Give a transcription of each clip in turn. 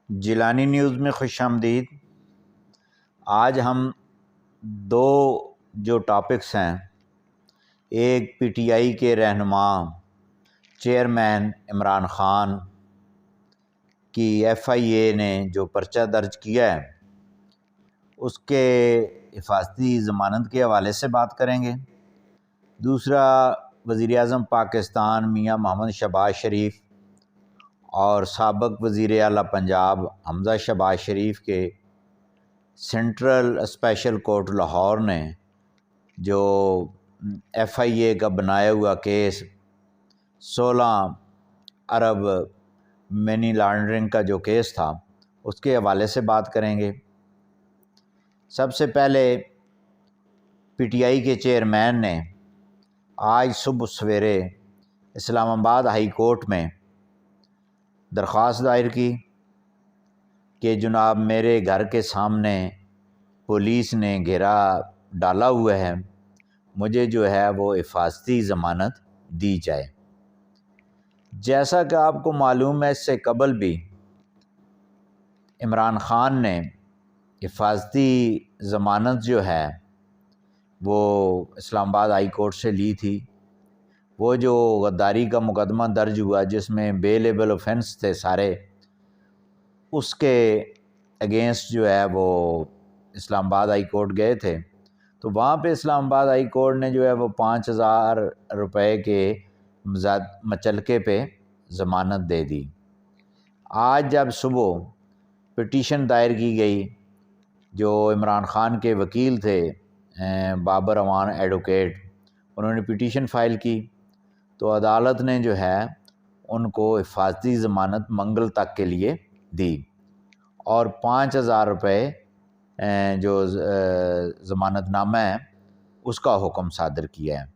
Jilani news میں خوش آمدید۔ آج ہم دو جو ٹاپکس ہیں، ایک پی ٹی آئی کے رہنما چیئرمین عمران خان کی ایف آئی اے نے جو پرچہ درج کیا ہے اس کے حفاظتی ضمانت کے حوالے سے بات کریں گے۔ دوسرا، وزیر اعظم پاکستان میاں محمد شہباز شریف اور سابق وزیر اعلیٰ پنجاب حمزہ شہباز شریف کے سینٹرل اسپیشل کورٹ لاہور نے جو ایف آئی اے کا بنایا ہوا کیس 16 ارب منی لانڈرنگ کا جو کیس تھا اس کے حوالے سے بات کریں گے۔ سب سے پہلے پی ٹی آئی کے چیئرمین نے آج صبح سویرے اسلام آباد ہائی کورٹ میں درخواست دائر کی کہ جناب میرے گھر کے سامنے پولیس نے گھیرا ڈالا ہوا ہے، مجھے جو ہے وہ حفاظتی ضمانت دی جائے۔ جیسا کہ آپ کو معلوم ہے، اس سے قبل بھی عمران خان نے حفاظتی ضمانت جو ہے وہ اسلام آباد ہائی کورٹ سے لی تھی۔ وہ جو غداری کا مقدمہ درج ہوا جس میں بیلیبل اوفینس تھے سارے، اس کے اگینسٹ جو ہے وہ اسلام آباد ہائی کورٹ گئے تھے، تو وہاں پہ اسلام آباد ہائی کورٹ نے جو ہے وہ 5,000 روپے کے مچلکے پہ ضمانت دے دی۔ آج جب صبح پٹیشن دائر کی گئی، جو عمران خان کے وکیل تھے بابر امان ایڈوکیٹ، انہوں نے پٹیشن فائل کی تو عدالت نے جو ہے ان کو حفاظتی ضمانت منگل تک کے لیے دی اور 5,000 روپے جو ضمانت نامہ ہے اس کا حکم صادر کیا ہے۔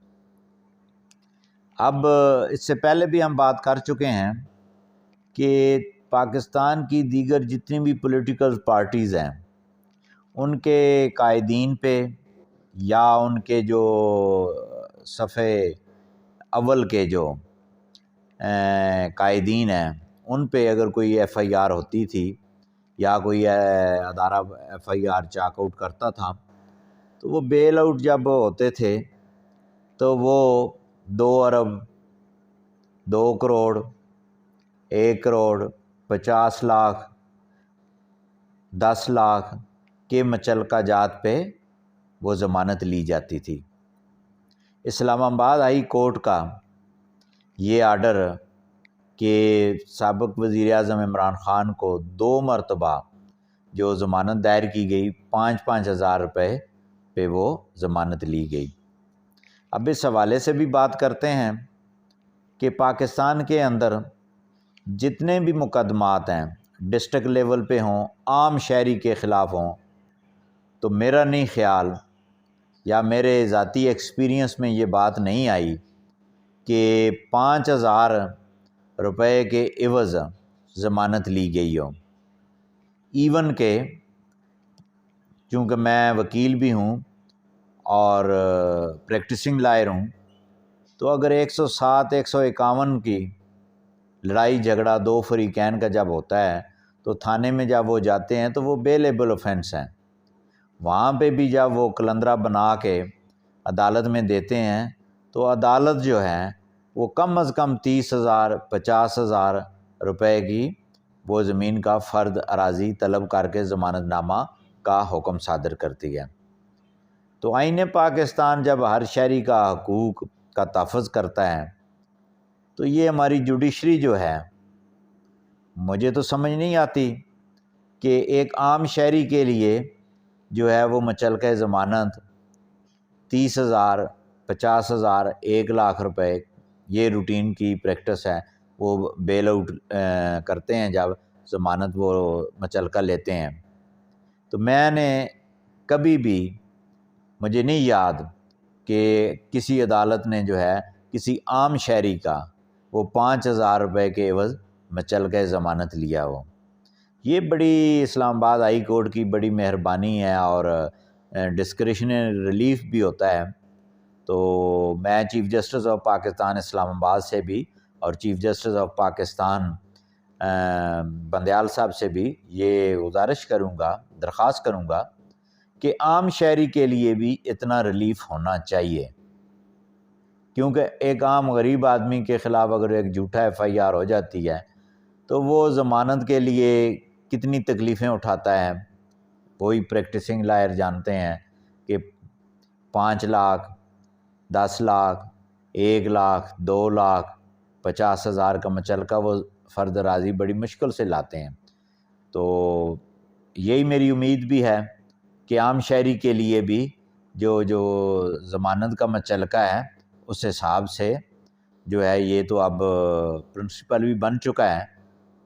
اب اس سے پہلے بھی ہم بات کر چکے ہیں کہ پاکستان کی دیگر جتنی بھی پولیٹیکل پارٹیز ہیں ان کے قائدین پہ یا ان کے جو صفحے اول کے جو قائدین ہیں ان پہ اگر کوئی ایف آئی آر ہوتی تھی یا کوئی ادارہ F I R chalk out کرتا تھا تو وہ بیل آؤٹ جب ہوتے تھے تو وہ 2 ارب 2 کروڑ 1 کروڑ 50 لاکھ 10 لاکھ کے مچلکہ جات پہ وہ ضمانت لی جاتی تھی۔ اسلام آباد ہائی کورٹ کا یہ آرڈر کہ سابق وزیر اعظم عمران خان کو 2 مرتبہ جو ضمانت دائر کی گئی 5,000 روپے پہ وہ ضمانت لی گئی۔ اب اس حوالے سے بھی بات کرتے ہیں کہ پاکستان کے اندر جتنے بھی مقدمات ہیں ڈسٹرکٹ لیول پہ ہوں، عام شہری کے خلاف ہوں، تو میرا نہیں خیال یا میرے ذاتی ایکسپیرینس میں یہ بات نہیں آئی کہ 5,000 روپے کے عوض ضمانت لی گئی ہو۔ ایون کہ چونکہ میں وکیل بھی ہوں اور پریکٹسنگ لائر ہوں، تو اگر 107 151 کی لڑائی جھگڑا 2 فریقین کا جب ہوتا ہے تو تھانے میں جب وہ جاتے ہیں تو وہ بیلیبل اوفینس ہیں، وہاں پہ بھی جب وہ کلندرہ بنا کے عدالت میں دیتے ہیں تو عدالت جو ہے وہ کم از کم 30,000 50,000 روپے کی وہ زمین کا فرد اراضی طلب کر کے ضمانت نامہ کا حکم صادر کرتی ہے۔ تو آئین پاکستان جب ہر شہری کا حقوق کا تحفظ کرتا ہے تو یہ ہماری جوڈیشری جو ہے، مجھے تو سمجھ نہیں آتی کہ ایک عام شہری کے لیے جو ہے وہ مچلکہ ضمانت 30,000 50,000 1 لاکھ روپے، یہ روٹین کی پریکٹس ہے، وہ بیل آؤٹ کرتے ہیں جب ضمانت وہ مچلکہ لیتے ہیں۔ تو میں نے کبھی بھی، مجھے نہیں یاد کہ کسی عدالت نے جو ہے کسی عام شہری کا وہ 5,000 روپے کے عوض مچلکہ ضمانت لیا ہو۔ یہ بڑی اسلام آباد ہائی کورٹ کی بڑی مہربانی ہے اور ڈسکریشنری ریلیف بھی ہوتا ہے۔ تو میں چیف جسٹس آف پاکستان اسلام آباد سے بھی اور chief justice of Pakistan Bandial صاحب سے بھی یہ گزارش کروں گا، درخواست کروں گا کہ عام شہری کے لیے بھی اتنا ریلیف ہونا چاہیے، کیونکہ ایک عام غریب آدمی کے خلاف اگر ایک جھوٹا FIR ہو جاتی ہے تو وہ ضمانت کے لیے کتنی تکلیفیں اٹھاتا ہے۔ وہی پریکٹسنگ لائر جانتے ہیں کہ 5 لاکھ، 10 لاکھ، 1 لاکھ، 2 لاکھ، 50,000 کا مچلکا وہ فرد راضی بڑی مشکل سے لاتے ہیں۔ تو یہی میری امید بھی ہے کہ عام شہری کے لیے بھی جو ضمانت کا مچلکا ہے اس حساب سے جو ہے، یہ تو اب پرنسپل بھی بن چکا ہے،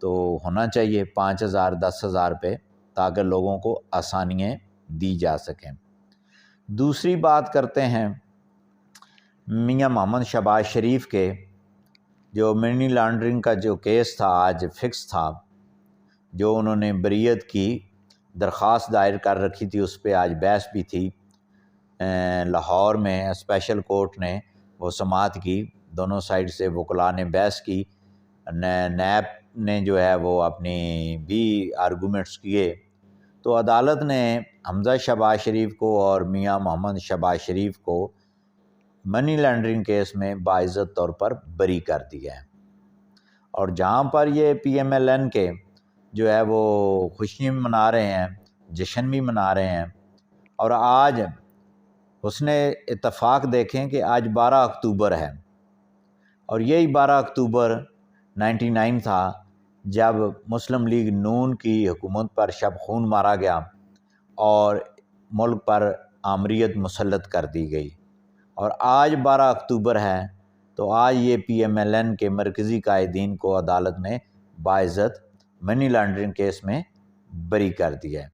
تو ہونا چاہیے 5,000 10,000 پہ، تاکہ لوگوں کو آسانیاں دی جا سکیں۔ دوسری بات کرتے ہیں میاں محمد شہباز شریف کے، جو منی لانڈرنگ کا جو کیس تھا آج فکس تھا، جو انہوں نے بریت کی درخواست دائر کر رکھی تھی، اس پہ آج بحث بھی تھی لاہور میں۔ اسپیشل کورٹ نے وہ سماعت کی، دونوں سائیڈ سے وکلاء نے بحث کی، نیب نے جو ہے وہ اپنی بھی آرگومنٹس کیے، تو عدالت نے حمزہ شہباز شریف کو اور میاں محمد شہباز شریف کو منی لانڈرنگ کیس میں باعزت طور پر بری کر دیا ہے۔ اور جہاں پر یہ PMLN کے جو ہے وہ خوشیاں منا رہے ہیں، جشن بھی منا رہے ہیں، اور آج حسن اتفاق دیکھیں کہ آج 12 اکتوبر ہے، اور یہی 12 اکتوبر 99 تھا جب مسلم لیگ نون کی حکومت پر شب خون مارا گیا اور ملک پر آمریت مسلط کر دی گئی، اور آج 12 اکتوبر ہے تو آج یہ PMLN کے مرکزی قائدین کو عدالت نے باعزت منی لانڈرنگ کیس میں بری کر دیا ہے۔